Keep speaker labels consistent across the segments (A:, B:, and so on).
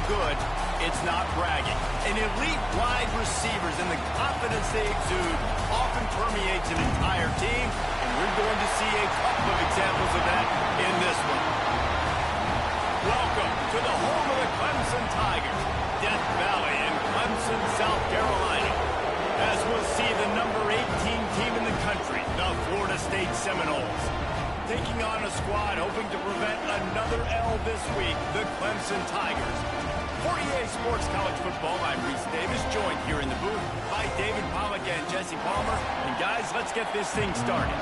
A: good, it's not bragging. An elite wide receivers and the confidence they exude often permeates an entire team, and we're going to see a couple of examples of that in this one. Welcome to the home of the Clemson Tigers, Death Valley in Clemson, South Carolina. As we'll see the number 18 team in the country, the Florida State Seminoles. Taking on a squad hoping to prevent another L this week, the Clemson Tigers. For EA Sports College Football, I'm Reese Davis, joined here in the booth by David Pollack and Jesse Palmer. And guys, let's get this thing started.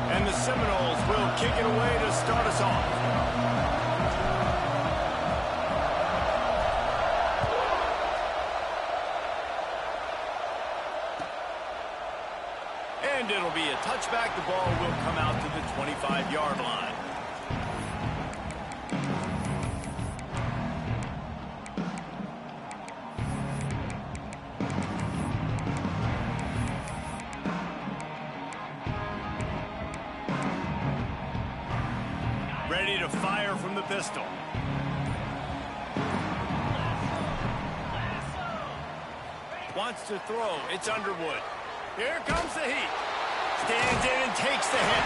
A: And the Seminoles will kick it away to start us off. And it'll be a touchback. The ball will come out to the 25-yard line. Ready to fire from the pistol. Wants to throw. It's Underwood. Here comes the heat. Stands in and takes the hit.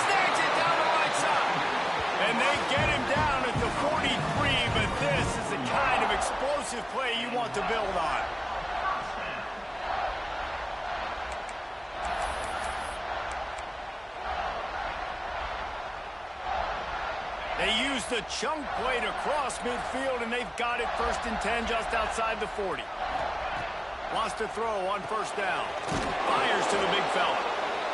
A: Snags it down the right side. And they get him down at the 43, but this is the kind of explosive play you want to build on. They use the chunk play to cross midfield, and they've got it 1st and 10 just outside the 40. Wants to throw on 1st down. Fires to the big fella.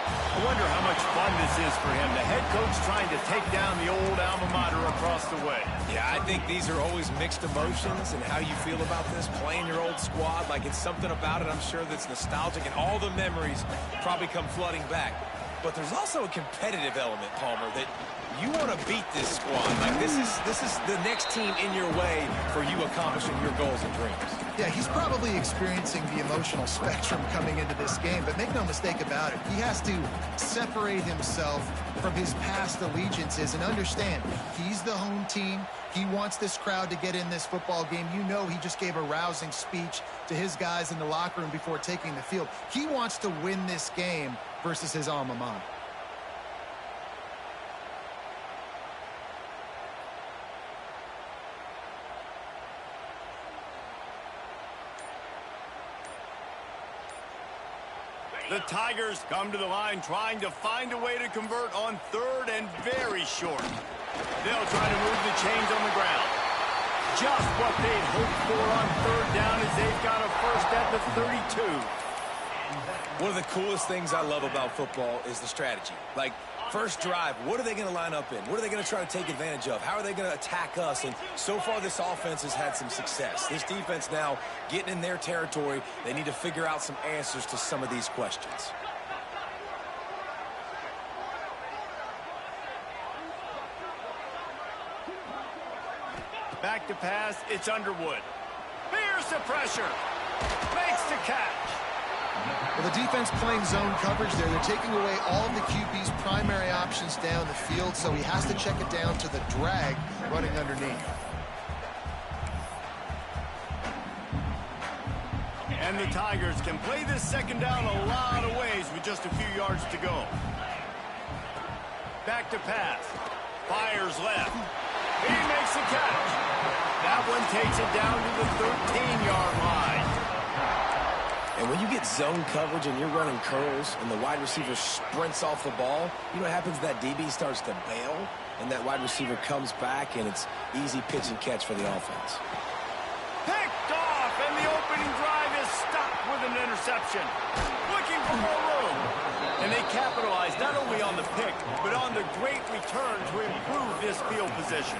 A: I wonder how much fun this is for him. The head coach trying to take down the old alma mater across the way.
B: Yeah, I think these are always mixed emotions, and how you feel about this, playing your old squad. Like, it's something about it, I'm sure, that's nostalgic, and all the memories probably come flooding back. But there's also a competitive element, Palmer, that you want to beat this squad. Like, this is the next team in your way for you accomplishing your goals and dreams.
C: Yeah, he's probably experiencing the emotional spectrum coming into this game, but make no mistake about it. He has to separate himself from his past allegiances and understand he's the home team. He wants this crowd to get in this football game. You know, he just gave a rousing speech to his guys in the locker room before taking the field. He wants to win this game versus his alma mater.
A: The Tigers come to the line trying to find a way to convert on 3rd and very short. They'll try to move the chains on the ground. Just what they'd hoped for on 3rd down as they've got a 1st at the 32.
B: One of the coolest things I love about football is the strategy. Like, first drive, what are they going to line up in? What are they going to try to take advantage of? How are they going to attack us? And so far, this offense has had some success. This defense now getting in their territory. They need to figure out some answers to some of these questions.
A: Back to pass, it's Underwood. Here's the pressure. Makes the catch.
C: Well, the defense playing zone coverage there. They're taking away all of the QB's primary options down the field, so he has to check it down to the drag running underneath.
A: And the Tigers can play this 2nd down a lot of ways with just a few yards to go. Back to pass. Fires left. He makes the catch. That one takes it down to the 13-yard line.
B: And when you get zone coverage and you're running curls and the wide receiver sprints off the ball, you know what happens? That DB starts to bail, and that wide receiver comes back, and it's easy pitch and catch for the offense.
A: Picked off, and the opening drive is stopped with an interception. Looking for more room. And they capitalize not only on the pick, but on the great return to improve this field position.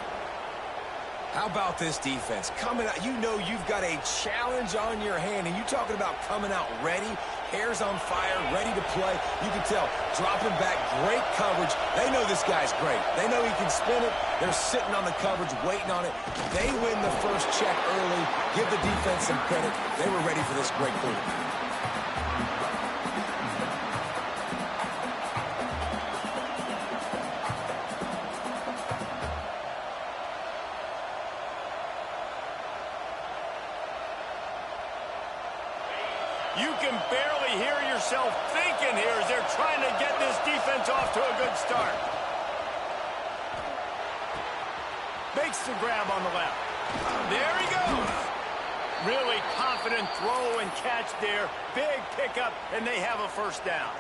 B: How about this defense? Coming out, you know you've got a challenge on your hand, and you're talking about coming out ready, hairs on fire, ready to play. You can tell, dropping back, great coverage. They know this guy's great. They know he can spin it. They're sitting on the coverage, waiting on it. They win the first check early. Give the defense some credit. They were ready for this great quarterback.
A: yourself thinking here as they're trying to get this defense off to a good start. Makes the grab on the left. There he goes. Really confident throw and catch there. Big pickup, and they have a first down.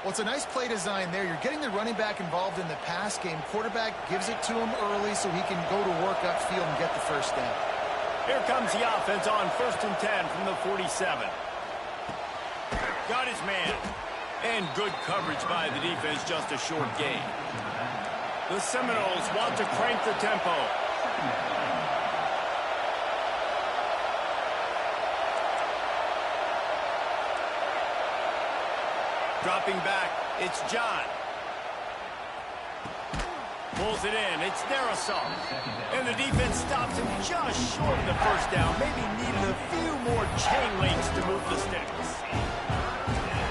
C: Well, it's a nice play design there. You're getting the running back involved in the pass game. Quarterback gives it to him early so he can go to work upfield and get the first down.
A: Here comes the offense on 1st and 10 from the 47. Got his man. And good coverage by the defense, just a short gain. The Seminoles want to crank the tempo. Dropping back, it's John. Pulls it in, it's Darasol. And the defense stops him just short of the first down. Maybe needed a few more chain links to move the sticks.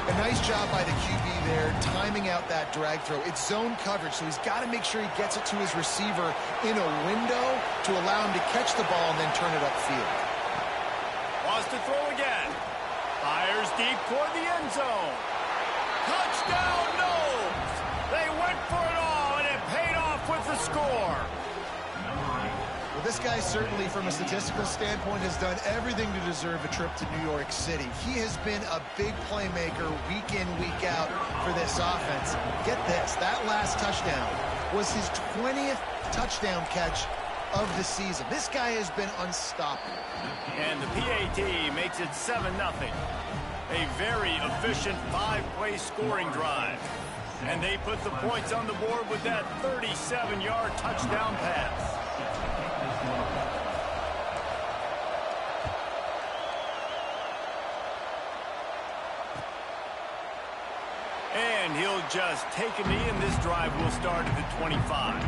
C: A nice job by the QB there, timing out that drag throw. It's zone coverage, so he's got to make sure he gets it to his receiver in a window to allow him to catch the ball and then turn it upfield.
A: Wants to throw again. Fires deep toward the end zone. Touchdown, Noles! They went for it all, and it paid off with the score.
C: Well, this guy certainly, from a statistical standpoint, has done everything to deserve a trip to New York City. He has been a big playmaker week in, week out for this offense. Get this, that last touchdown was his 20th touchdown catch of the season. This guy has been unstoppable.
A: And the PAT makes it 7-0. A very efficient 5-play scoring drive. And they put the points on the board with that 37-yard touchdown pass. And he'll just take a knee, and this drive will start at the 25.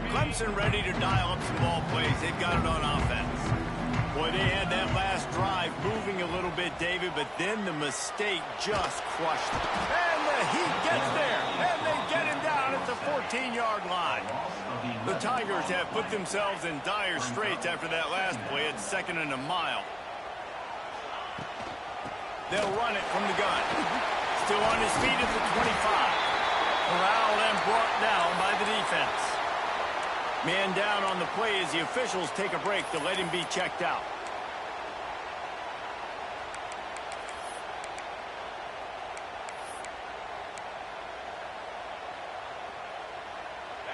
A: Clemson ready to dial up some ball plays. They've got it on offense. Boy, they had that last drive moving a little bit, David, but then the mistake just crushed it. And the Heat gets there, and they get him down at the 14-yard line. The Tigers have put themselves in dire straits after that last play at 2nd and a mile. They'll run it from the gun. Still on his feet at the 25. Corralled and brought down by the defense. Man down on the play as the officials take a break to let him be checked out.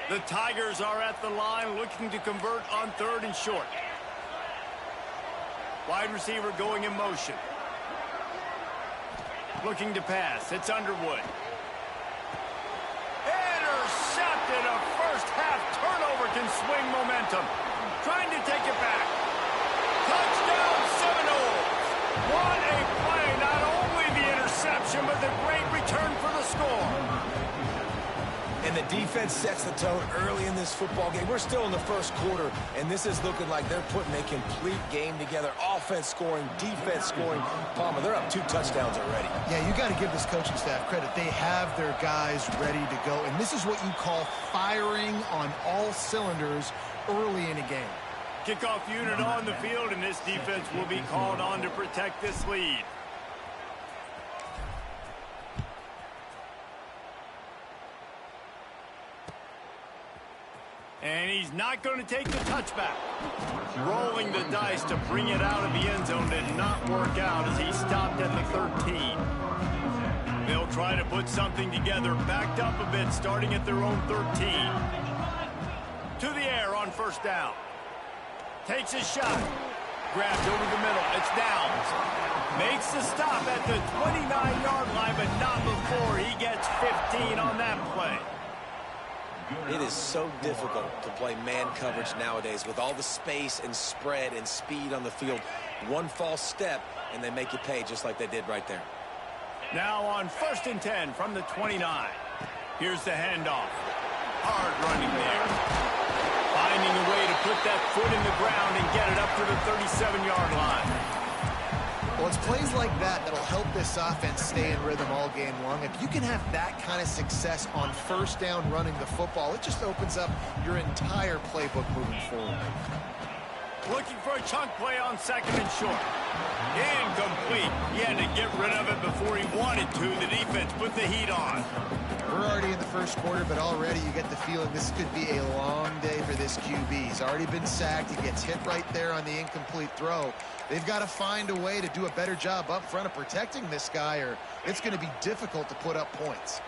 A: The Tigers are at the line looking to convert on 3rd and short. Wide receiver going in motion. Looking to pass. It's Underwood. Intercepted. A first-half turnover can swing momentum. Trying to take it back. Touchdown, Seminoles. What a play. Not only the interception, but the great return for the score.
B: And the defense sets the tone early in this football game. We're still in the first quarter, and this is looking like they're putting a complete game together. Offense scoring, defense scoring. Palmer, they're up 2 touchdowns already.
C: Yeah, you got to give this coaching staff credit. They have their guys ready to go, and this is what you call firing on all cylinders early in a game.
A: Kickoff unit on the field, and this defense will be called on to protect this lead. And he's not going to take the touchback. Rolling the dice to bring it out of the end zone did not work out as he stopped at the 13. They'll try to put something together, backed up a bit, starting at their own 13. To the air on 1st down. Takes a shot. Grabbed over the middle. It's Downs. Makes the stop at the 29-yard line, but not before he gets 15 on that play.
B: It is so difficult to play man coverage nowadays with all the space and spread and speed on the field. One false step, and they make you pay just like they did right there.
A: Now on 1st and 10 from the 29. Here's the handoff. Hard running there. Finding a way to put that foot in the ground and get it up to the 37-yard line.
C: Well, it's plays like that that'll help this offense stay in rhythm all game long. If you can have that kind of success on first down running the football, it just opens up your entire playbook moving forward.
A: Looking for a chunk play on second and short. Incomplete. He had to get rid of it before he wanted to. The defense put the heat on.
C: We're already in the first quarter, but already you get the feeling this could be a long day for this QB. He's already been sacked. He gets hit right there on the incomplete throw. They've got to find a way to do a better job up front of protecting this guy, or it's going to be difficult to put up points.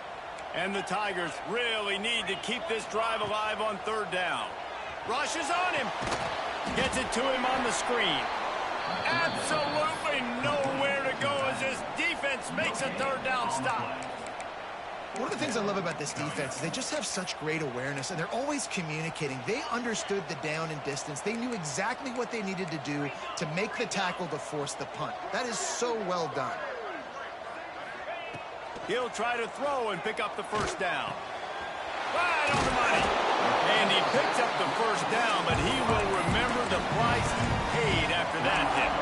A: And the Tigers really need to keep this drive alive on third down. Rushes on him. Gets it to him on the screen. Absolutely nowhere to go as this defense makes a third down stop.
C: One of the things I love about this defense is they just have such great awareness, and they're always communicating. They understood the down and distance. They knew exactly what they needed to do to make the tackle to force the punt. That is so well done.
A: He'll try to throw and pick up the first down. Right on the money. And he picks up the first down, but he will remember the price he paid after that hit.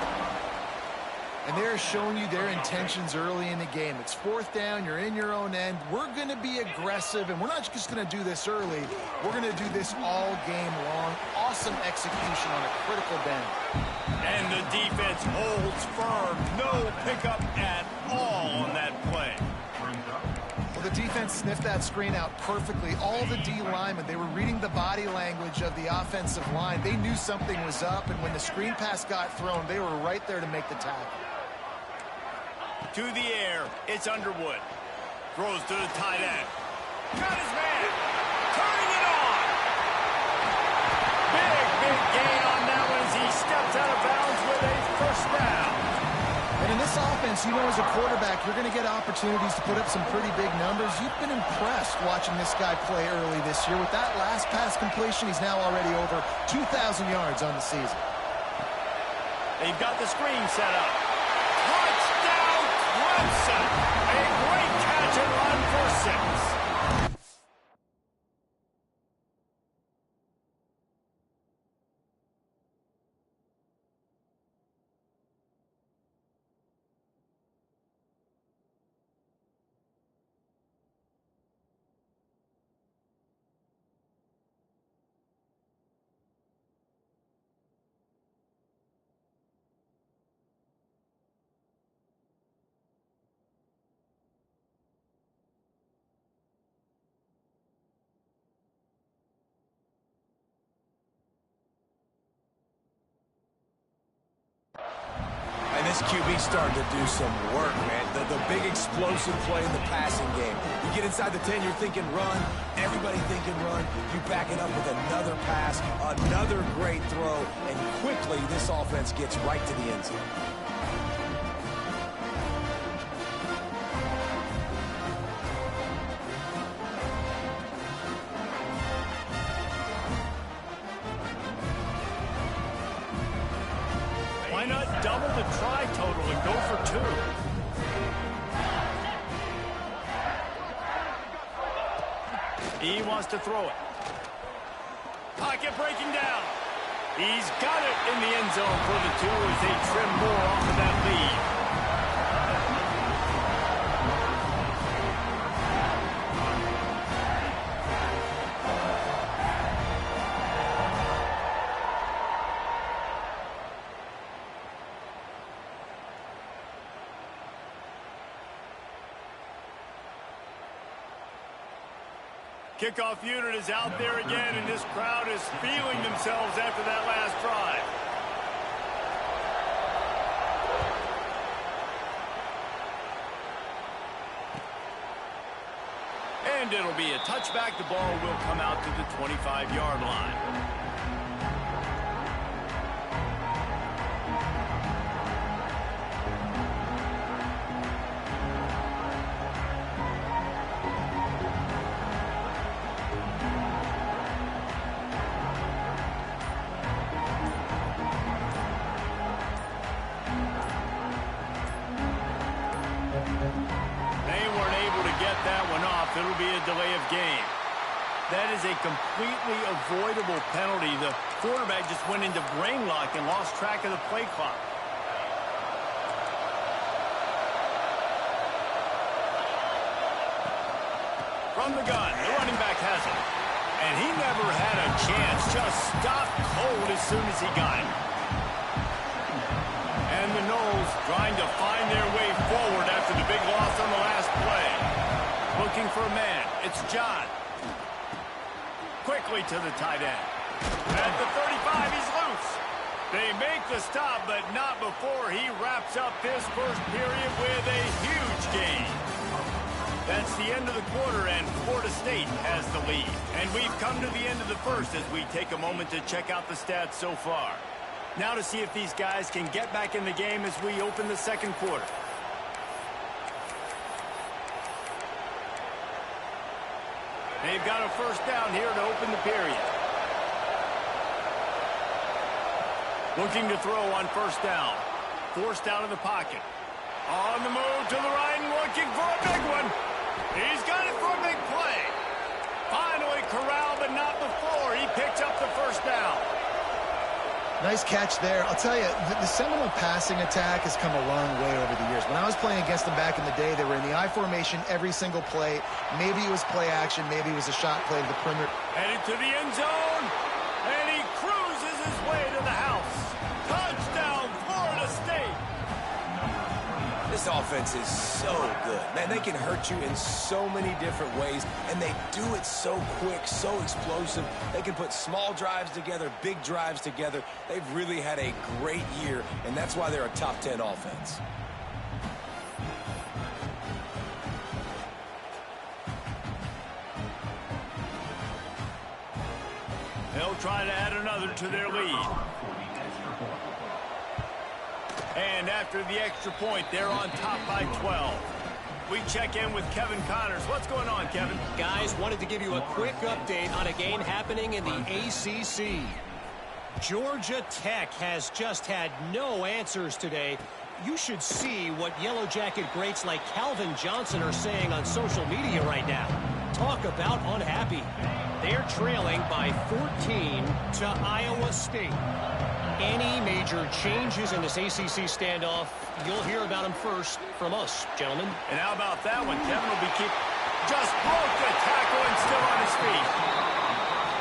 C: And they're showing you their intentions early in the game. It's fourth down. You're in your own end. We're going to be aggressive, and we're not just going to do this early. We're going to do this all game long. Awesome execution on a critical down.
A: And the defense holds firm. No pickup at all on that play.
C: Well, the defense sniffed that screen out perfectly. All the D linemen, they were reading the body language of the offensive line. They knew something was up, and when the screen pass got thrown, they were right there to make the tackle.
A: To the air, it's Underwood. Throws to the tight end. Got his man. Turning it on. Big gain on that one as he steps out of bounds with a first down.
C: And in this offense, you know, as a quarterback, you're going to get opportunities to put up some pretty big numbers. You've been impressed watching this guy play early this year. With that last pass completion, he's now already over 2,000 yards on the season.
A: They've got the screen set up. Touchdown, Clemson. A great catch and run for 6.
B: This QB starting to do some work, man. The big explosive play in the passing game. You get inside the 10, you're thinking run. Everybody thinking run. You back it up with another pass, another great throw, and quickly this offense gets right to the end zone.
A: Why not double the try total and go for 2? He wants to throw it. Pocket breaking down. He's got it in the end zone for the 2 as they trim more off of that lead. Kickoff unit is out there again, and this crowd is feeling themselves after that last drive. And it'll be a touchback. The ball will come out to the 25-yard line. It'll be a delay of game. That is a completely avoidable penalty. The quarterback just went into brain lock and lost track of the play clock. From the gun, the running back has it. And he never had a chance. Just stopped cold as soon as he got it. And the Noles trying to find their way forward after the big loss on the last play. Looking for a man. It's John. Quickly to the tight end. At the 35, he's loose. They make the stop, but not before he wraps up this first period with a huge gain. That's the end of the quarter, and Florida State has the lead. And we've come to the end of the first as we take a moment to check out the stats so far. Now to see if these guys can get back in the game as we open the second quarter. They've got a first down here to open the period. Looking to throw on first down. Forced out of the pocket. On the move to the right and looking for a big one. He's got it for a big play. Finally corralled, but not before. He picks up the first down.
C: Nice catch there. I'll tell you, the Seminole passing attack has come a long way over the years. When I was playing against them back in the day, they were in the I formation every single play. Maybe it was play action. Maybe it was a shot play to the perimeter.
A: Headed to the end zone. And he cruises his way to the house. Touchdown, Florida State.
B: This offense is so good. Man, they can hurt you in so many different ways, and they do it so quick, so explosive. They can put small drives together, big drives together. They've really had a great year, and that's why they're a top 10 offense.
A: They'll try to add another to their lead. And after the extra point, they're on top by 12. We check in with Kevin Connors. What's going on, Kevin?
D: Guys, wanted to give you a quick update on a game happening in the ACC. Georgia Tech has just had no answers today. You should see what Yellow Jacket greats like Calvin Johnson are saying on social media right now. Talk about unhappy. They're trailing by 14 to Iowa State. Any major changes in this ACC standoff, you'll hear about them first from us, gentlemen.
A: And how about that one? Kevin will be just broke the tackle and still on his feet.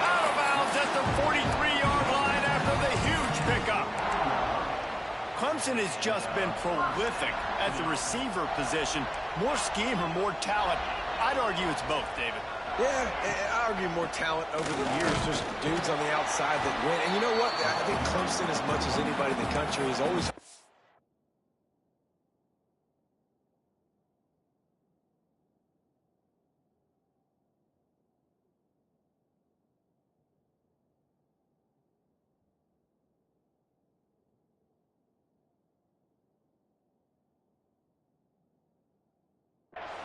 A: Out of bounds at the 43-yard line after the huge pickup. Clemson has just been prolific at the receiver position. More scheme or more talent? I'd argue it's both, David.
B: Yeah, I argue more talent over the years, just dudes on the outside that win. And you know what? I think Clemson, as much as anybody in the country, is always...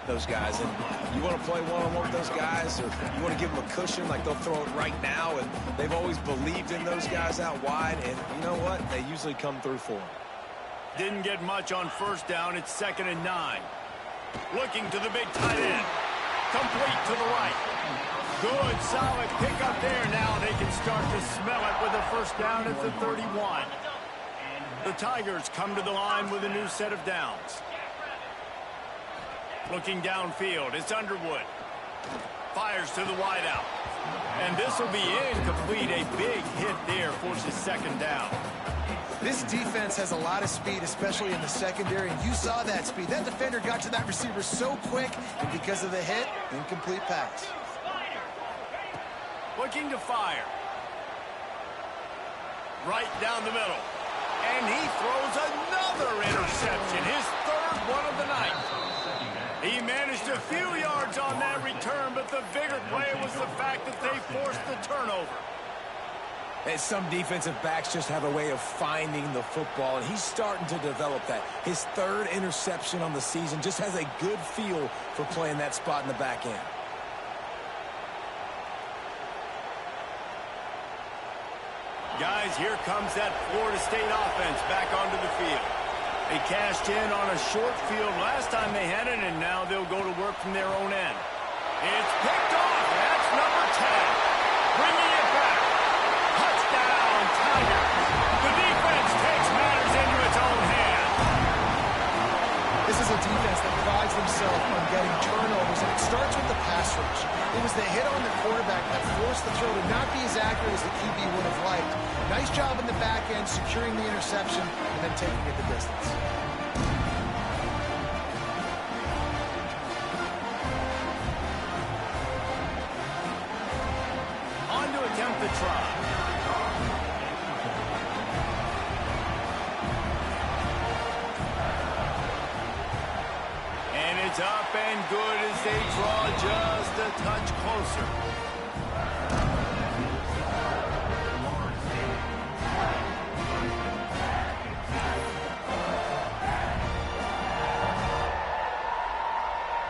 B: those guys, and you want to play one-on-one with those guys, or you want to give them a cushion like they'll throw it right now, and they've always believed in those guys out wide, and you know what? They usually come through for them.
A: Didn't get much on first down. It's 2nd and 9. Looking to the big tight end. Complete to the right. Good, solid pickup there. Now they can start to smell it with a first down at the 31. The Tigers come to the line with a new set of downs. Looking downfield, it's Underwood. Fires to the wideout. And this will be incomplete. A big hit there forces 2nd down.
C: This defense has a lot of speed, especially in the secondary, and you saw that speed. That defender got to that receiver so quick, and because of the hit, incomplete pass.
A: Looking to fire. Right down the middle. And he throws another interception, his 3rd one of the night. He managed a few yards on that return, but the bigger play was the fact that they forced the turnover.
B: And some defensive backs just have a way of finding the football, and he's starting to develop that. His 3rd interception on the season, just has a good feel for playing that spot in the back end.
A: Guys, here comes that Florida State offense back onto the field. They cashed in on a short field last time they had it, and now they'll go to work from their own end. It's picked off. That's number 10. Bringing it back. Touchdown, Tigers. The defense takes matters into its own hands.
C: This is a defense that prides themselves on getting turnovers, and it starts with the pass rush. hit on the quarterback that forced the throw to not be as accurate as the QB would have liked. Nice job in the back end, securing the interception, and then taking it the distance.
A: On to attempt the try. It's up and good as they draw just a touch closer.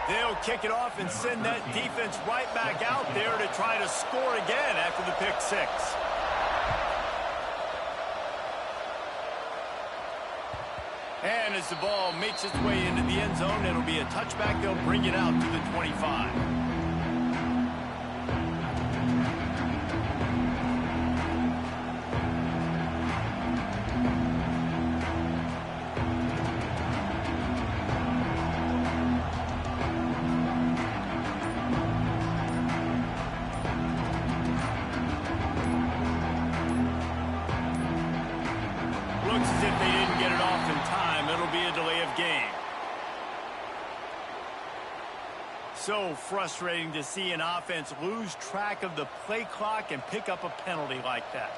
A: They'll kick it off and send that defense right back out there to try to score again after the pick six. And as the ball makes its way into the end zone, it'll be a touchback. They'll bring it out to the 25. Looks as if they didn't get it off in time. It'll be a delay of game. So frustrating to see an offense lose track of the play clock and pick up a penalty like that.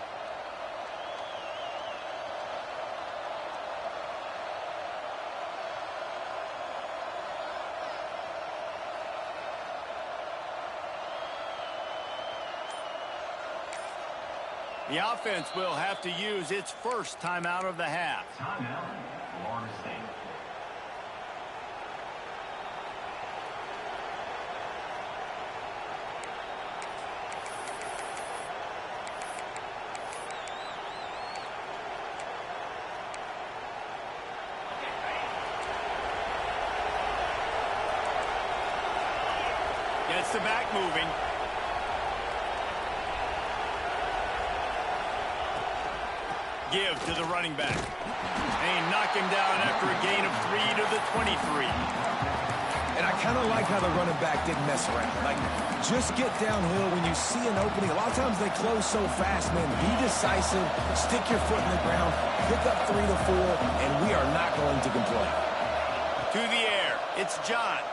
A: The offense will have to use its first timeout of the half.
E: Timeout, Florida State.
A: Gets the back moving. Give to the running back. They knock him down after a gain of 3 to the 23.
B: And I kind of like how the running back didn't mess around. Like, just get downhill when you see an opening. A lot of times they close so fast, man. Be decisive, stick your foot in the ground, pick up 3 to 4, and we are not going to complain.
A: To the air, it's John.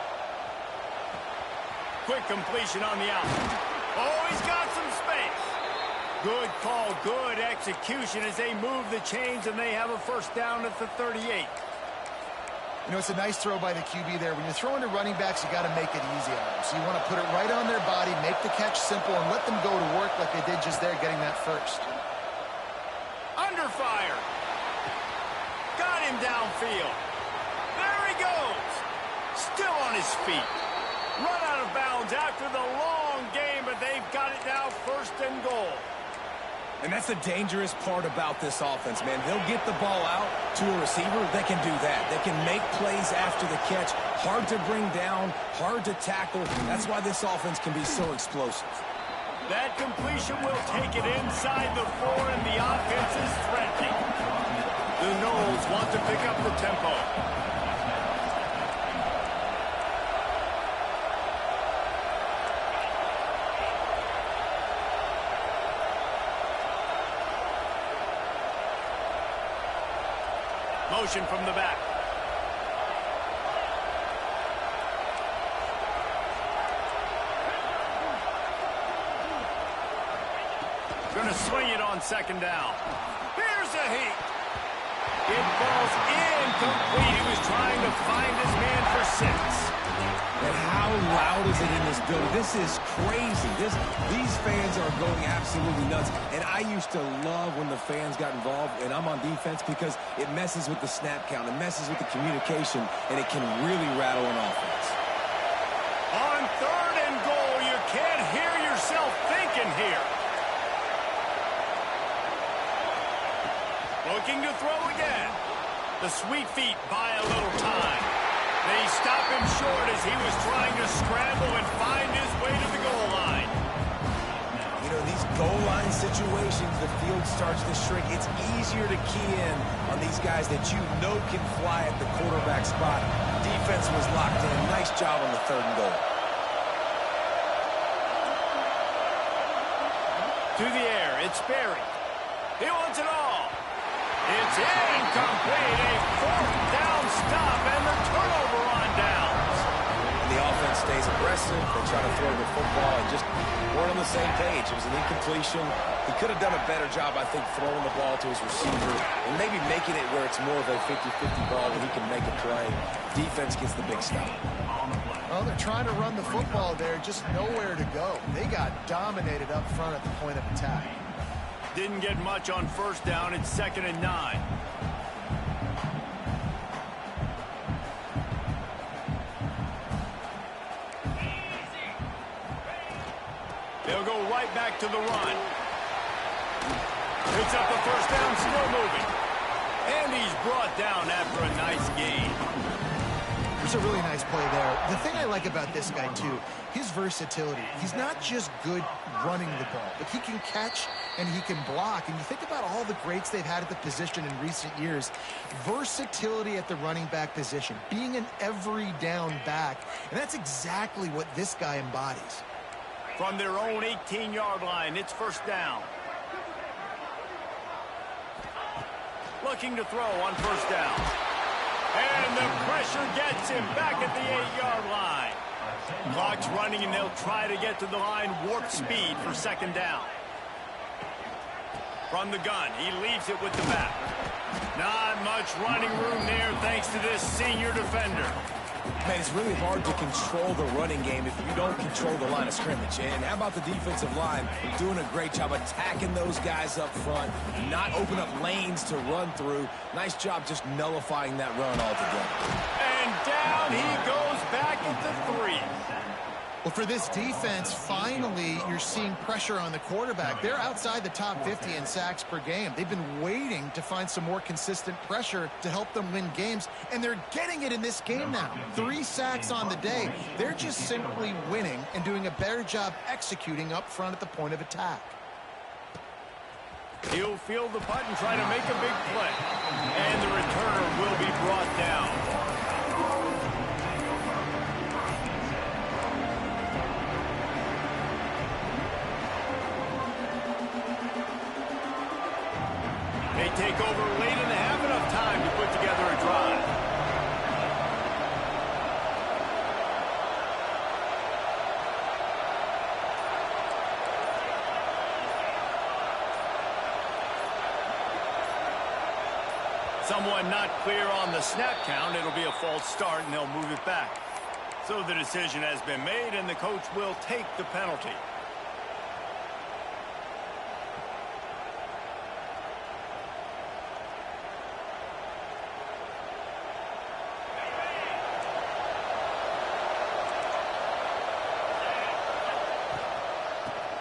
A: Quick completion on the out. Oh, he's got some space. Good call, good execution as they move the chains, and they have a first down at the 38.
C: You know, it's a nice throw by the QB there. When you're throwing to running backs, you got to make it easy on them. So you want to put it right on their body, make the catch simple, and let them go to work like they did just there, getting that first.
A: Under fire. Got him downfield. There he goes. Still on his feet. Run out of bounds after the long game, but they've got it now first and goal.
B: And that's the dangerous part about this offense, man. They'll get the ball out to a receiver. They can do that. They can make plays after the catch. Hard to bring down, hard to tackle. That's why this offense can be so explosive.
A: That completion will take it inside the 4, and the offense is threatening. The Noles want to pick up the tempo. Motion from the back. Going to swing it on second down. Here's a heat. It falls incomplete. He was trying to find his man for 6.
B: And how loud is it in this building? This is crazy. These fans are going absolutely nuts. And I used to love when the fans got involved, and I'm on defense, because it messes with the snap count. It messes with the communication, and it can really rattle an offense.
A: On 3rd and goal, you can't hear yourself thinking here. Looking to throw again. The sweet feet buy a little time. They stop him short as he was trying to scramble and find his way to the goal line.
B: You know, these goal line situations, the field starts to shrink. It's easier to key in on these guys that you know can fly at the quarterback spot. Defense was locked in. Nice job on the 3rd and goal.
A: through the air. It's Berry. He wants it all. It's incomplete. A fourth down stop and the turnover on downs.
B: And the offense stays aggressive. They try to throw the football and just weren't on the same page. It was an incompletion. He could have done a better job, I think, throwing the ball to his receiver and maybe making it where it's more of a 50-50 ball where he can make a play. Defense gets the big stop.
C: Well, they're trying to run the football there, just nowhere to go. They got dominated up front at the point of attack.
A: Didn't get much on first down. It's 2nd and 9. They'll go right back to the run. Picks up the first down, still moving. And he's brought down after a nice gain.
C: It's a really nice play there. The thing I like about this guy, too, his versatility. He's not just good running the ball, but he can catch and he can block. And you think about all the greats they've had at the position in recent years. Versatility at the running back position, being an every down back. And that's exactly what this guy embodies.
A: From their own 18-yard line, it's first down. Looking to throw on first down. And the pressure gets him back at the 8-yard line. Clock's running, and they'll try to get to the line warp speed for 2nd down. From the gun, he leaves it with the back. Not much running room there thanks to this senior defender.
B: Man, it's really hard to control the running game if you don't control the line of scrimmage. And how about the defensive line doing a great job attacking those guys up front, not open up lanes to run through. Nice job just nullifying that run altogether.
A: And down he goes back into 3.
C: Well, for this defense, finally, you're seeing pressure on the quarterback. They're outside the top 50 in sacks per game. They've been waiting to find some more consistent pressure to help them win games, and they're getting it in this game now. 3 sacks on the day. They're just simply winning and doing a better job executing up front at the point of attack.
A: He'll field the punt and try to make a big play. And the returner will be brought down. They take over late and have enough time to put together a drive. Someone not clear on the snap count. It'll be a false start, and they'll move it back. So the decision has been made, and the coach will take the penalty.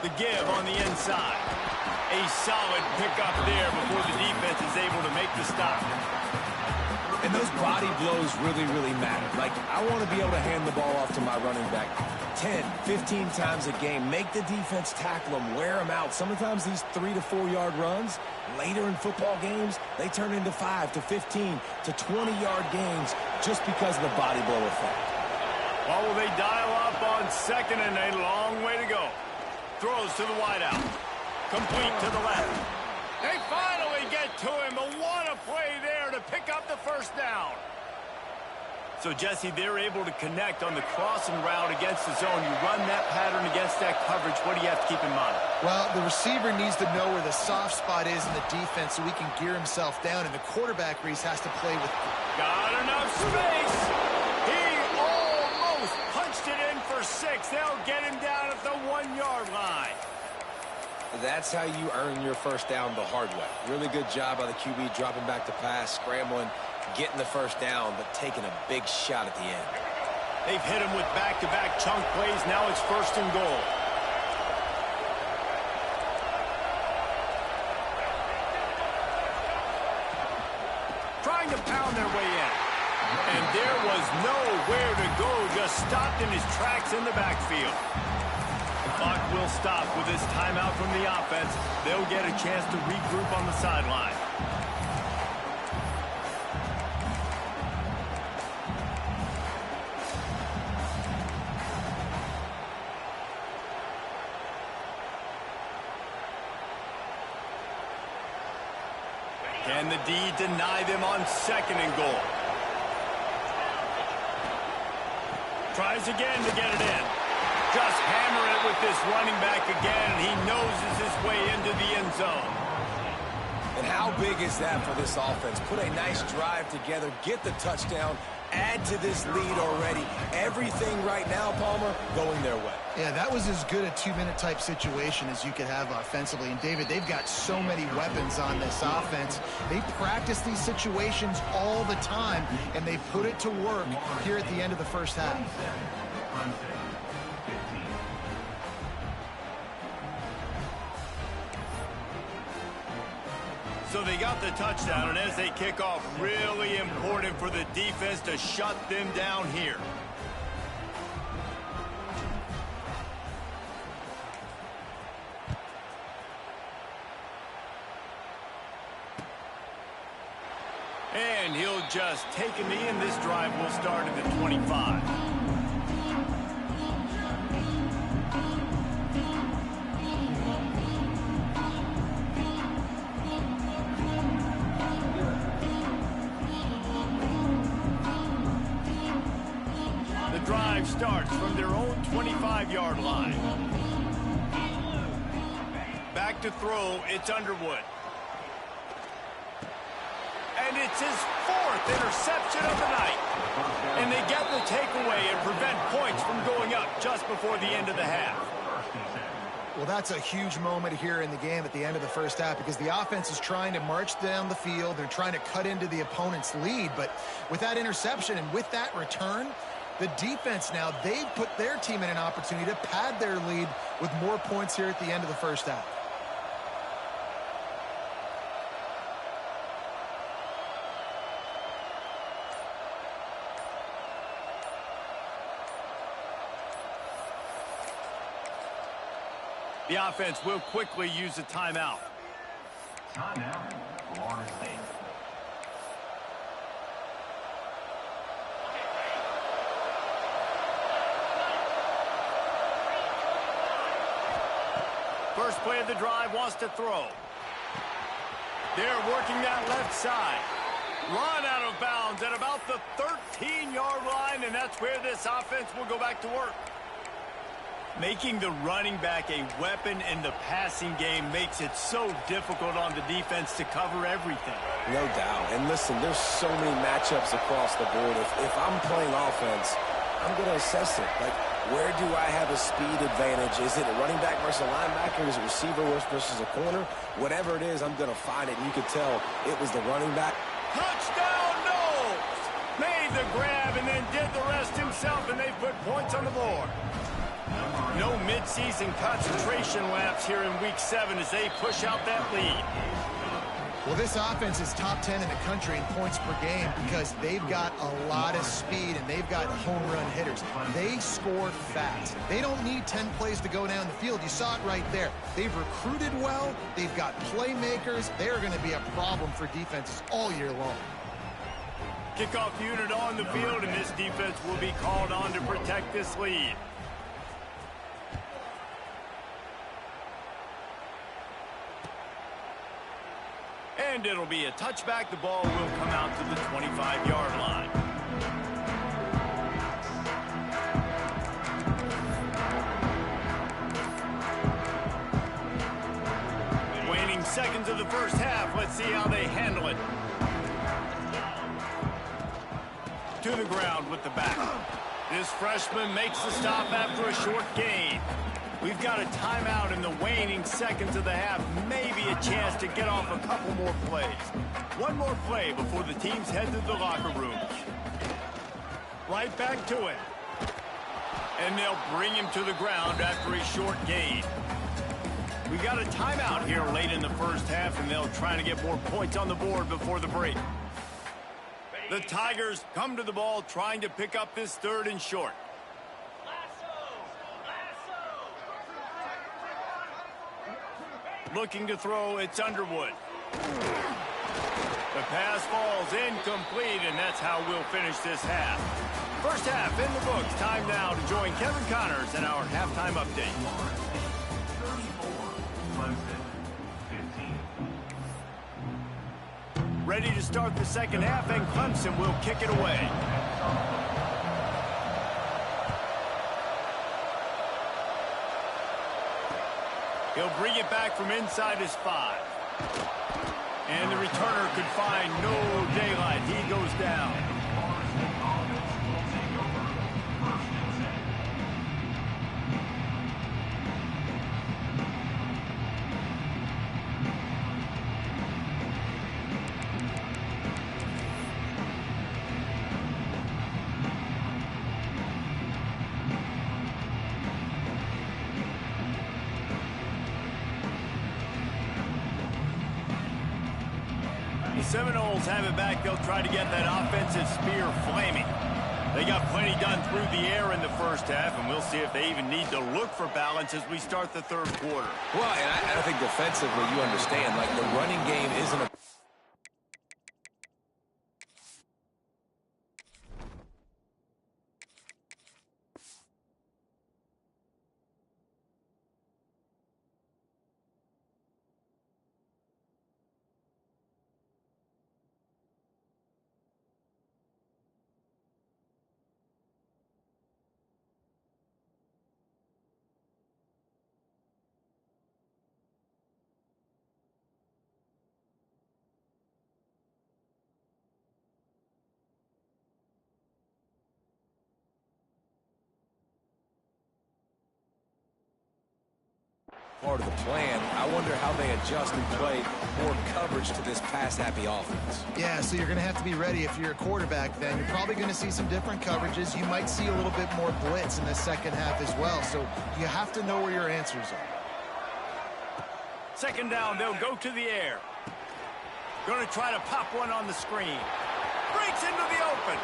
A: The give on the inside. A solid pickup there before the defense is able to make the stop.
B: And those body blows really, really matter. Like, I want to be able to hand the ball off to my running back 10, 15 times a game. Make the defense tackle them, wear them out. Sometimes these 3 to 4 yard runs, later in football games, they turn into 5 to 15 to 20-yard gains just because of the body blow effect.
A: Well, will they dial up on 2nd and a long way to go? Throws to the wideout. Complete to the left. They finally get to him, but what a play there to pick up the first down. So, Jesse, they're able to connect on the crossing route against the zone. You run that pattern against that coverage. What do you have to keep in mind?
C: Well, the receiver needs to know where the soft spot is in the defense so he can gear himself down, and the quarterback, Reese, has to play with...
A: Got enough space. He almost punched it in for 6. They'll get him down at the 1-yard line.
B: That's how you earn your first down the hard way. Really good job by the QB dropping back to pass, scrambling, getting the first down, but taking a big shot at the end.
A: They've hit him with back-to-back chunk plays. Now it's 1st and goal. Trying to pound their way in. And there was nowhere to go. Just stopped in his tracks in the backfield. Clock will stop with this timeout from the offense. They'll get a chance to regroup on the sideline. Can the D deny them on 2nd and goal? Tries again to get it in. Just hammer it with this running back again, and he noses his way into the end zone.
B: And how big is that for this offense? Put a nice drive together, get the touchdown, add to this lead already. Everything right now, Palmer, going their way.
C: Yeah, that was as good a 2-minute type situation as you could have offensively. And, David, they've got so many weapons on this offense. They practice these situations all the time, and they put it to work here at the end of the first half.
A: So they got the touchdown, and as they kick off, really important for the defense to shut them down here. And he'll just take a knee, and this drive will start at the 25. Drive starts from their own 25-yard line. Back to throw, it's Underwood. And it's his 4th interception of the night. And they get the takeaway and prevent points from going up just before the end of the half.
C: Well, that's a huge moment here in the game at the end of the first half because the offense is trying to march down the field. They're trying to cut into the opponent's lead. But with that interception and with that return, the defense now, they've put their team in an opportunity to pad their lead with more points here at the end of the first half.
A: The offense will quickly use a timeout.
E: Timeout, Florida State.
A: First play of the drive, wants to throw. They're working that left side. Run out of bounds at about the 13-yard line, and that's where this offense will go back to work. Making the running back a weapon in the passing game makes it so difficult on the defense to cover everything.
B: No doubt. And listen, there's so many matchups across the board. If I'm playing offense, I'm going to assess it. Like, where do I have a speed advantage? Is it a running back versus a linebacker? Is it receiver versus a corner? Whatever it is, I'm going to find it. And you can tell it was the running back.
A: Touchdown, Knowles! Made the grab and then did the rest himself, and they put points on the board. No midseason concentration laps here in Week 7 as they push out that lead.
C: Well, this offense is top 10 in the country in points per game because they've got a lot of speed and they've got home run hitters. They score fast. They don't need 10 plays to go down the field. You saw it right there. They've recruited well. They've got playmakers. They're going to be a problem for defenses all year long.
A: Kickoff unit on the field, and this defense will be called on to protect this lead. And it'll be a touchback. The ball will come out to the 25-yard line. Waning seconds of the first half. Let's see how they handle it. To the ground with the back. This freshman makes the stop after a short gain. We've got a timeout in the waning seconds of the half. Maybe a chance to get off a couple more plays. One more play before the teams head to the locker room. Right back to it. And they'll bring him to the ground after a short gain. We got a timeout here late in the first half, and they'll try to get more points on the board before the break. The Tigers come to the ball trying to pick up this 3rd and short. Looking to throw, it's Underwood. The pass falls incomplete, and that's how we'll finish this half. First half in the books. Time now to join Kevin Connors in our halftime update.
E: 34, Clemson, 15.
A: Ready to start the second half, and Clemson will kick it away. He'll bring it back from inside his 5. And the returner could find no daylight. He goes down. The Seminoles have it back. They'll try to get that offensive spear flaming. They got plenty done through the air in the first half, and we'll see if they even need to look for balance as we start the third quarter.
B: Well, and I think defensively, you understand, like, the running game isn't a... part of the plan. I wonder how they adjust and play more coverage to this pass-happy offense.
C: Yeah, so you're going to have to be ready if you're a quarterback then. You're probably going to see some different coverages. You might see a little bit more blitz in the second half as well, so you have to know where your answers are.
A: Second down, they'll go to the air. Going to try to pop one on the screen. Breaks into the open.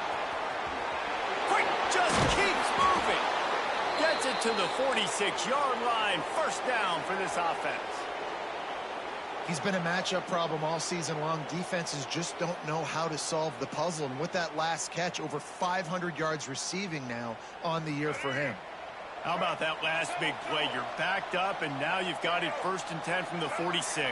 A: Quick, just keeps moving. Gets it to the 46-yard line. First down for this offense.
C: He's been a matchup problem all season long. Defenses just don't know how to solve the puzzle. And with that last catch, over 500 yards receiving now on the year for him.
A: How about that last big play? You're backed up, and now you've got it 1st and 10 from the 46.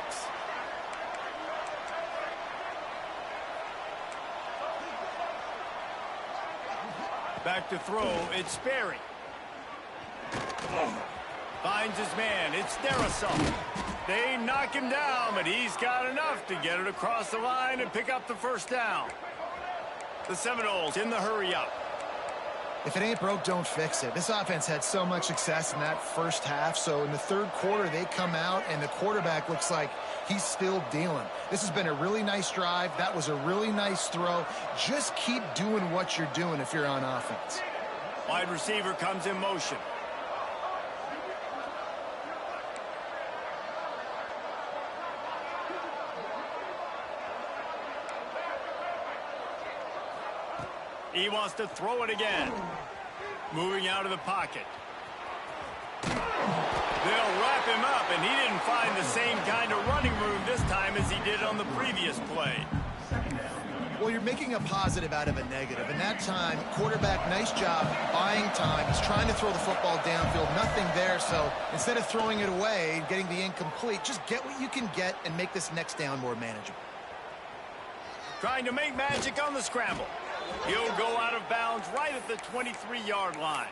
A: Back to throw. It's Sperry. Finds his man. It's Darasol. They knock him down, but he's got enough to get it across the line and pick up the first down. The Seminoles in the hurry up.
C: If it ain't broke, don't fix it. This offense had so much success in that first half, so in the third quarter, they come out, and the quarterback looks like he's still dealing. This has been a really nice drive. That was a really nice throw. Just keep doing what you're doing if you're on offense.
A: Wide receiver comes in motion. He wants to throw it again. Moving out of the pocket. They'll wrap him up, and he didn't find the same kind of running room this time as he did on the previous play.
C: Well, you're making a positive out of a negative. And that time, quarterback, nice job buying time. He's trying to throw the football downfield. Nothing there, so instead of throwing it away and getting the incomplete, just get what you can get and make this next down more manageable.
A: Trying to make magic on the scramble. He'll go out of bounds right at the 23-yard line.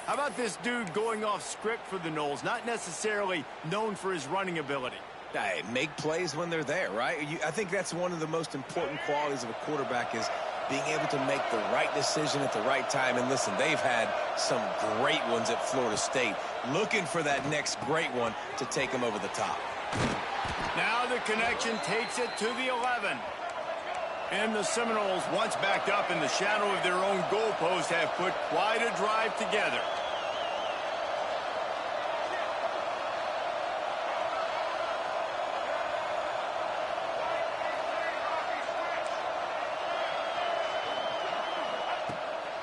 A: How about this dude going off script for the Noles? Not necessarily known for his running ability.
B: Hey, make plays when they're there, right? I think that's one of the most important qualities of a quarterback is being able to make the right decision at the right time. And listen, they've had some great ones at Florida State. Looking for that next great one to take them over the top.
A: Now the connection takes it to the 11. And the Seminoles, once backed up in the shadow of their own goalpost, have put quite a drive together.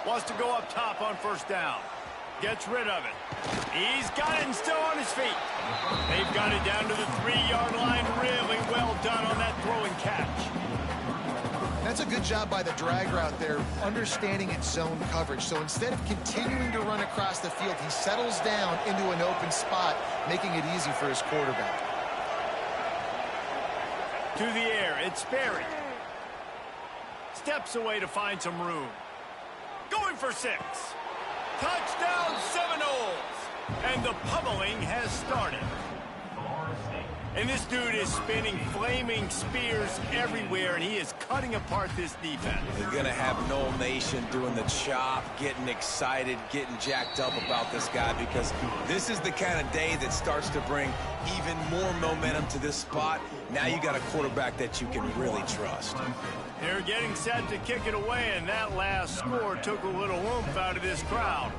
A: Wants to go up top on first down. Gets rid of it. He's got it and still on his feet. They've got it down to the 3-yard line. Really well done on that throw and catch.
C: That's a good job by the drag route there, understanding its zone coverage. So instead of continuing to run across the field, he settles down into an open spot, making it easy for his quarterback.
A: To the air, it's Sperry. Steps away to find some room. Going for 6. Touchdown Seminoles! And the pummeling has started. And this dude is spinning flaming spears everywhere, and he is cutting apart this defense.
B: You're going to have Noel Nation doing the chop, getting excited, getting jacked up about this guy, because this is the kind of day that starts to bring even more momentum to this spot. Now you got a quarterback that you can really trust.
A: They're getting set to kick it away, and that last score took a little oomph out of this crowd.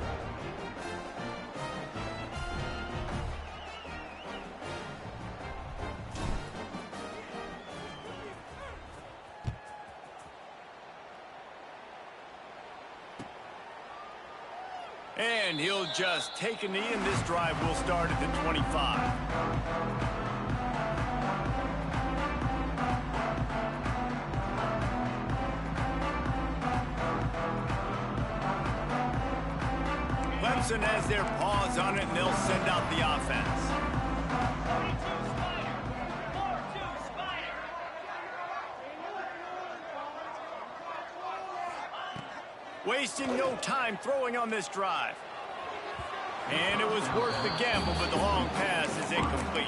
A: And he'll just take a knee, and this drive will start at the 25. Clemson has their paws on it, and they'll send out the offense. Wasting no time throwing on this drive. And it was worth the gamble, but the long pass is incomplete.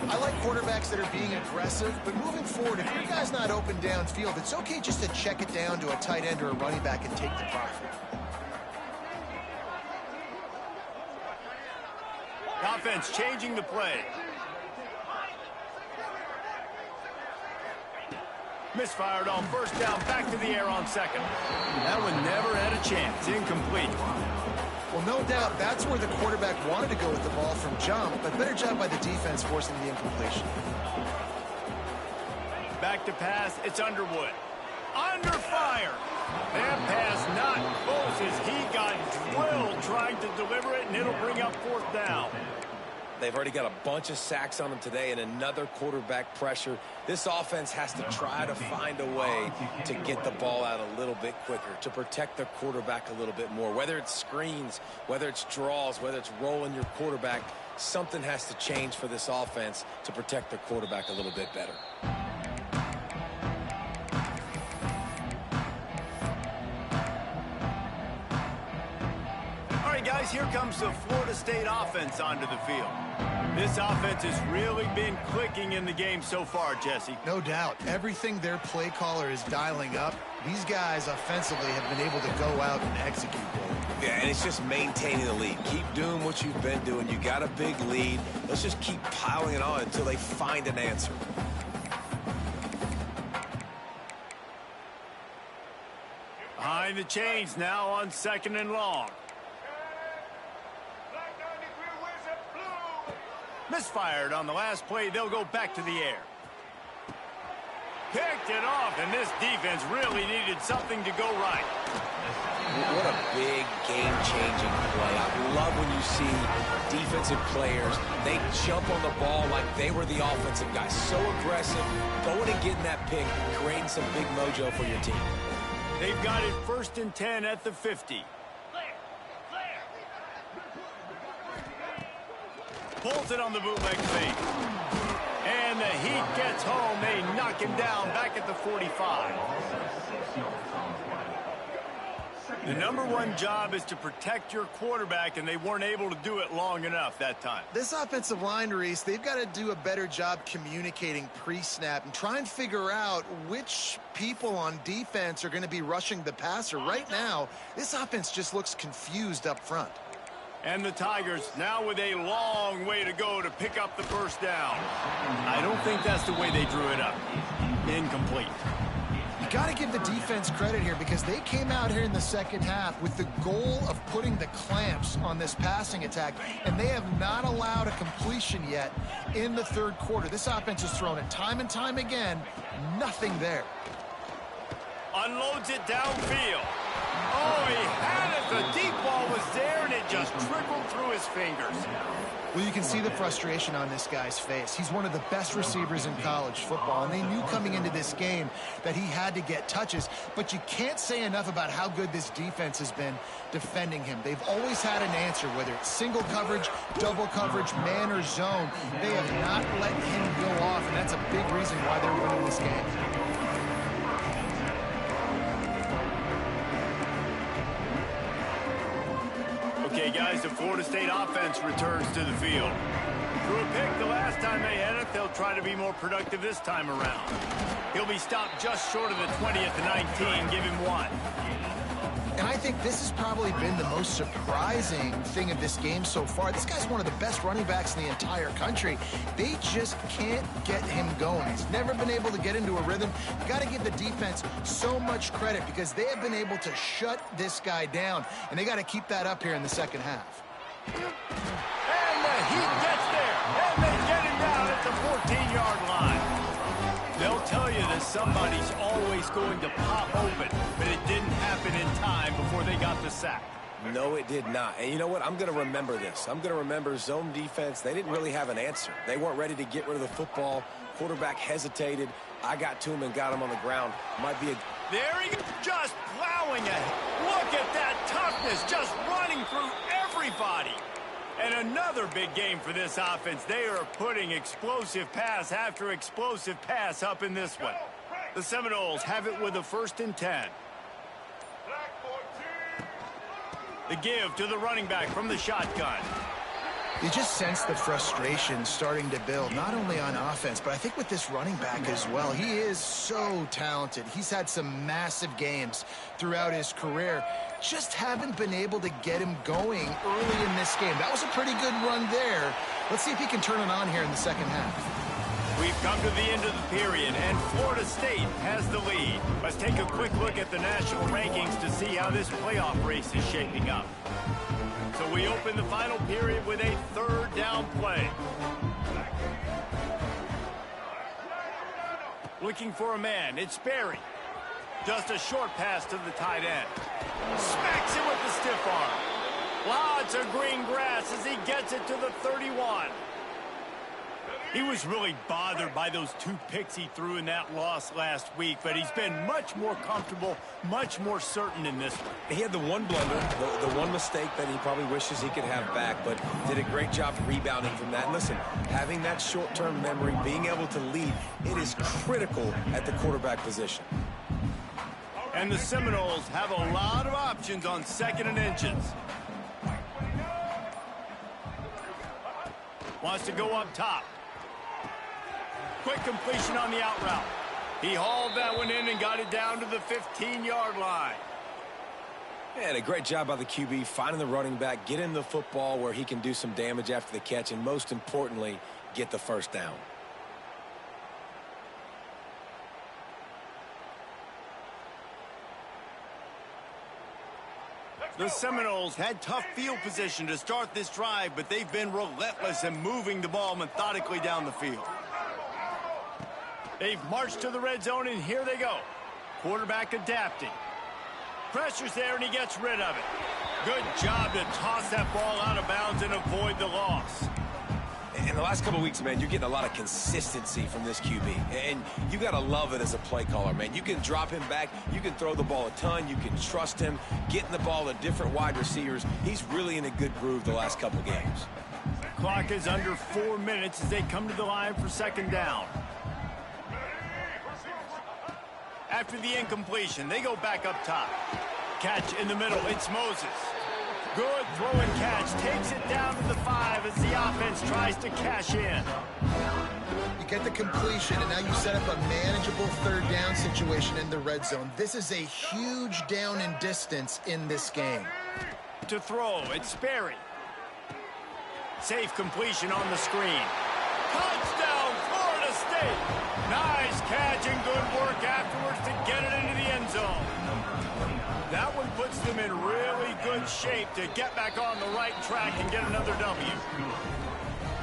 C: I like quarterbacks that are being aggressive, but moving forward, if your guy's not open downfield, it's okay just to check it down to a tight end or a running back and take the profit.
A: Offense changing the play. Misfired on first down, back to the air on second. That one never had a chance. Incomplete.
C: Well, no doubt that's where the quarterback wanted to go with the ball from jump, but better job by the defense forcing the incompletion.
A: Back to pass, it's Underwood. Under fire. That pass not close as he got drilled trying to deliver it, and it'll bring up fourth down.
B: They've already got a bunch of sacks on them today and another quarterback pressure. This offense has to try to find a way to get the ball out a little bit quicker, to protect their quarterback a little bit more. Whether it's screens, whether it's draws, whether it's rolling your quarterback, something has to change for this offense to protect their quarterback a little bit better.
A: Guys, here comes the Florida State offense onto the field. This offense has really been clicking in the game so far, Jesse.
C: No doubt. Everything their play caller is dialing up, these guys offensively have been able to go out and execute.
B: Yeah, and it's just maintaining the lead. Keep doing what you've been doing. You got a big lead. Let's just keep piling it on until they find an answer.
A: Behind the chains now on second and long. Misfired on the last play. They'll go back to the air. Picked it off, and this defense really needed something to go right.
B: What a big game-changing play. I love when you see defensive players, they jump on the ball like they were the offensive guys. So aggressive, going and getting that pick, creating some big mojo for your team.
A: They've got it 1st and 10 at the 50. Pulls it on the bootleg fake. And the Heat gets home. They knock him down back at the 45. The #1 job is to protect your quarterback, and they weren't able to do it long enough that time.
C: This offensive line, Reese, they've got to do a better job communicating pre-snap and try and figure out which people on defense are going to be rushing the passer. Right now, this offense just looks confused up front.
A: And the Tigers now with a long way to go to pick up the first down. I don't think that's the way they drew it up. Incomplete.
C: You got to give the defense credit here because they came out here in the second half with the goal of putting the clamps on this passing attack, and they have not allowed a completion yet in the third quarter. This offense has thrown it time and time again. Nothing there.
A: Unloads it downfield. Oh, he had it. The deep ball was there, and it just trickled through his fingers.
C: Well, you can see the frustration on this guy's face. He's one of the best receivers in college football, and they knew coming into this game that he had to get touches, but you can't say enough about how good this defense has been defending him. They've always had an answer, whether it's single coverage, double coverage, man or zone. They have not let him go off, and that's a big reason realizing why they're winning this game.
A: Okay, guys, the Florida State offense returns to the field. Threw a pick the last time they had it. They'll try to be more productive this time around. He'll be stopped just short of the 20 at the 19. Give him 1.
C: And I think this has probably been the most surprising thing of this game so far. This guy's one of the best running backs in the entire country. They just can't get him going. He's never been able to get into a rhythm. You got to give the defense so much credit because they have been able to shut this guy down, and they got to keep that up here in the second half.
A: And the Heat gets there, and they get him down at the 14-yard line. They'll tell you that somebody's always going to pop open, but it didn't happen in time before they got the sack.
B: No, it did not. And you know what? I'm going to remember this. I'm going to remember zone defense. They didn't really have an answer. They weren't ready to get rid of the football. Quarterback hesitated. I got to him and got him on the ground. Might be a...
A: There he is, just plowing ahead. Look at that toughness, just running through everybody. And another big game for this offense. They are putting explosive pass after explosive pass up in this one. The Seminoles have it with a 1st and 10. The give to the running back from the shotgun.
C: You just sense the frustration starting to build, not only on offense, but I think with this running back as well. He is so talented. He's had some massive games throughout his career. Just haven't been able to get him going early in this game. That was a pretty good run there. Let's see if he can turn it on here in the second half.
A: We've come to the end of the period, and Florida State has the lead. Let's take a quick look at the national rankings to see how this playoff race is shaping up. So we open the final period with a 3rd down play. Looking for a man. It's Berry. Just a short pass to the tight end. Smacks him with the stiff arm. Lots of green grass as he gets it to the 31. He was really bothered by those 2 picks he threw in that loss last week, but he's been much more comfortable, much more certain in this one.
B: He had the one blunder, the one mistake that he probably wishes he could have back, but did a great job rebounding from that. And listen, having that short-term memory, being able to lead, it is critical at the quarterback position.
A: And the Seminoles have a lot of options on 2nd and inches. Wants to go up top. Quick completion on the out route. He hauled that one in and got it down to the 15-yard line.
B: And a great job by the QB finding the running back, getting the football where he can do some damage after the catch, and most importantly, get the 1st down.
A: The Seminoles had tough field position to start this drive, but they've been relentless in moving the ball methodically down the field. They've marched to the red zone, and here they go. Quarterback adapting. Pressure's there, and he gets rid of it. Good job to toss that ball out of bounds and avoid the loss.
B: In the last couple of weeks, man, you're getting a lot of consistency from this QB. And you got to love it as a play caller, man. You can drop him back. You can throw the ball a ton. You can trust him. Getting the ball to different wide receivers. He's really in a good groove the last couple games.
A: Clock is under 4 minutes as they come to the line for 2nd down. After the incompletion, they go back up top. Catch in the middle. It's Moses. Good throw and catch. Takes it down to the 5 as the offense tries to cash in.
C: You get the completion, and now you set up a manageable 3rd down situation in the red zone. This is a huge down in distance in this game.
A: To throw, it's Berry. Safe completion on the screen. Touchdown, Florida State. Nice catch and good work afterwards to get it into the end zone. That one puts them in really good shape to get back on the right track and get another W.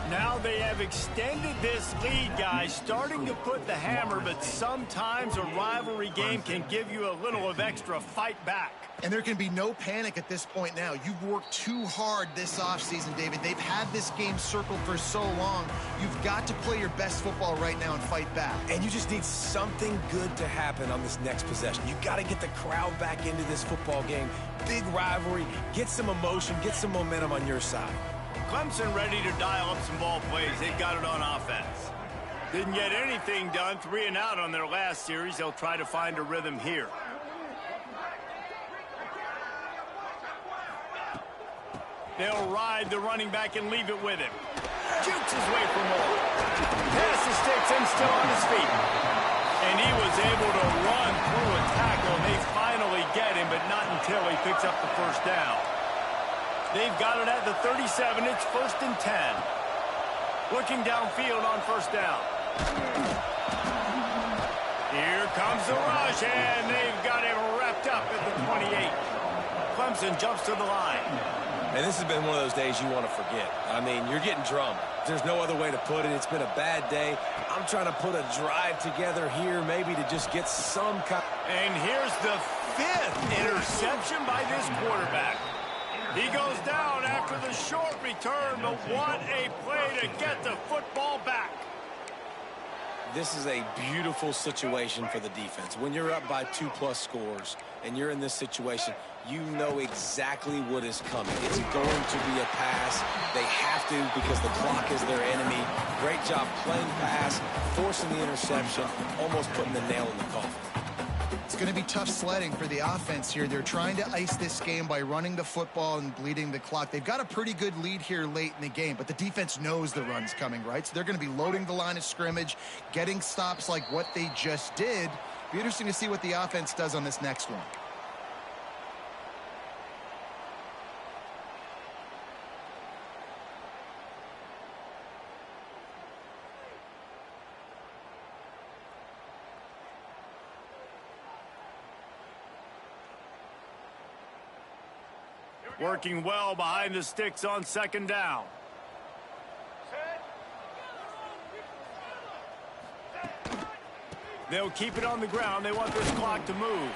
A: Now they have extended this lead, guys, starting to put the hammer, but sometimes a rivalry game can give you a little of extra fight back.
C: And there can be no panic at this point now. You've worked too hard this offseason, David. They've had this game circled for so long. You've got to play your best football right now and fight back.
B: And you just need something good to happen on this next possession. You got to get the crowd back into this football game. Big rivalry. Get some emotion. Get some momentum on your side.
A: Clemson ready to dial up some ball plays. They've got it on offense. Didn't get anything done. 3 and out on their last series. They'll try to find a rhythm here. They'll ride the running back and leave it with him. Jukes his way for more. Pass the sticks and still on his feet. And he was able to run through a tackle. And they finally get him, but not until he picks up the first down. They've got it at the 37. It's 1st and 10. Looking downfield on first down. Here comes the rush, and they've got him wrapped up at the 28. Clemson jumps to the line.
B: And this has been one of those days you want to forget. I mean, you're getting drummed. There's no other way to put it. It's been a bad day. I'm trying to put a drive together here maybe to just get some kind.
A: And here's the 5th interception by this quarterback. He goes down after the short return, but what a play to get the football back.
B: This is a beautiful situation for the defense. When you're up by 2+ scores and you're in this situation, you know exactly what is coming. It's going to be a pass. They have to because the clock is their enemy. Great job playing pass, forcing the interception, almost putting the nail in the coffin.
C: It's going to be tough sledding for the offense here. They're trying to ice this game by running the football and bleeding the clock. They've got a pretty good lead here late in the game, but the defense knows the run's coming, right? So they're going to be loading the line of scrimmage, getting stops like what they just did. Be interesting to see what the offense does on this next one.
A: Working well behind the sticks on 2nd down. They'll keep it on the ground. They want this clock to move.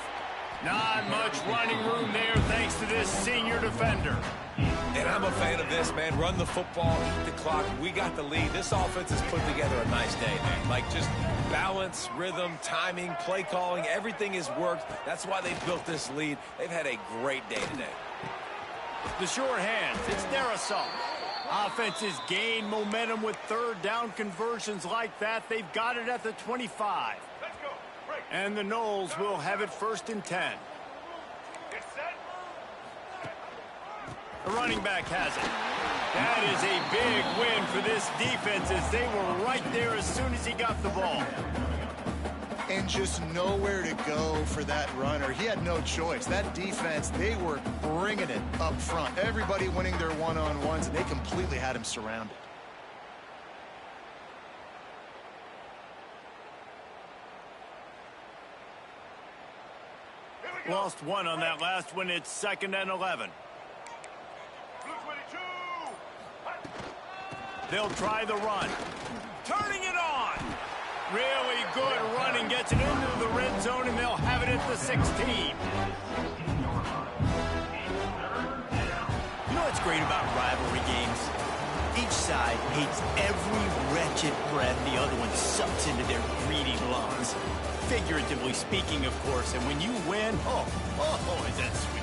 A: Not much running room there thanks to this senior defender.
B: And I'm a fan of this, man. Run the football, eat the clock. We got the lead. This offense has put together a nice day, man. Like just balance, rhythm, timing, play calling, everything has worked. That's why they built this lead. They've had a great day today.
A: The short hands, it's their assault. Offenses gain momentum with 3rd down conversions like that. They've got it at the 25. And the Noles will have it 1st and 10. The running back has it. That is a big win for this defense as they were right there as soon as he got the ball.
C: And just nowhere to go for that runner. He had no choice. That defense, they were bringing it up front. Everybody winning their one-on-ones, and they completely had him surrounded.
A: Lost one on that last one. It's 2nd and 11. They'll try the run. Turning it on. Really good running, gets it into the red zone, and they'll have it at the 16. You know what's great about rivalry games? Each side hates every wretched breath the other one sucks into their greedy lungs. Figuratively speaking, of course, and when you win, oh, is that sweet.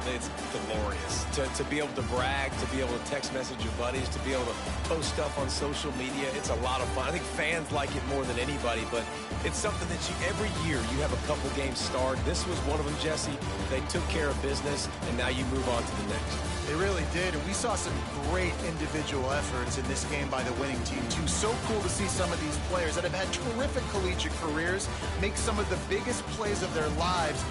B: It's glorious to be able to brag, to be able to text message your buddies, to be able to post stuff on social media. It's a lot of fun. I think fans like it more than anybody, but it's something that every year you have a couple games start. This was one of them, Jesse. They took care of business, and now you move on to the next.
C: They really did, and we saw some great individual efforts in this game by the winning team, too. So cool to see some of these players that have had terrific collegiate careers make some of the biggest plays of their lives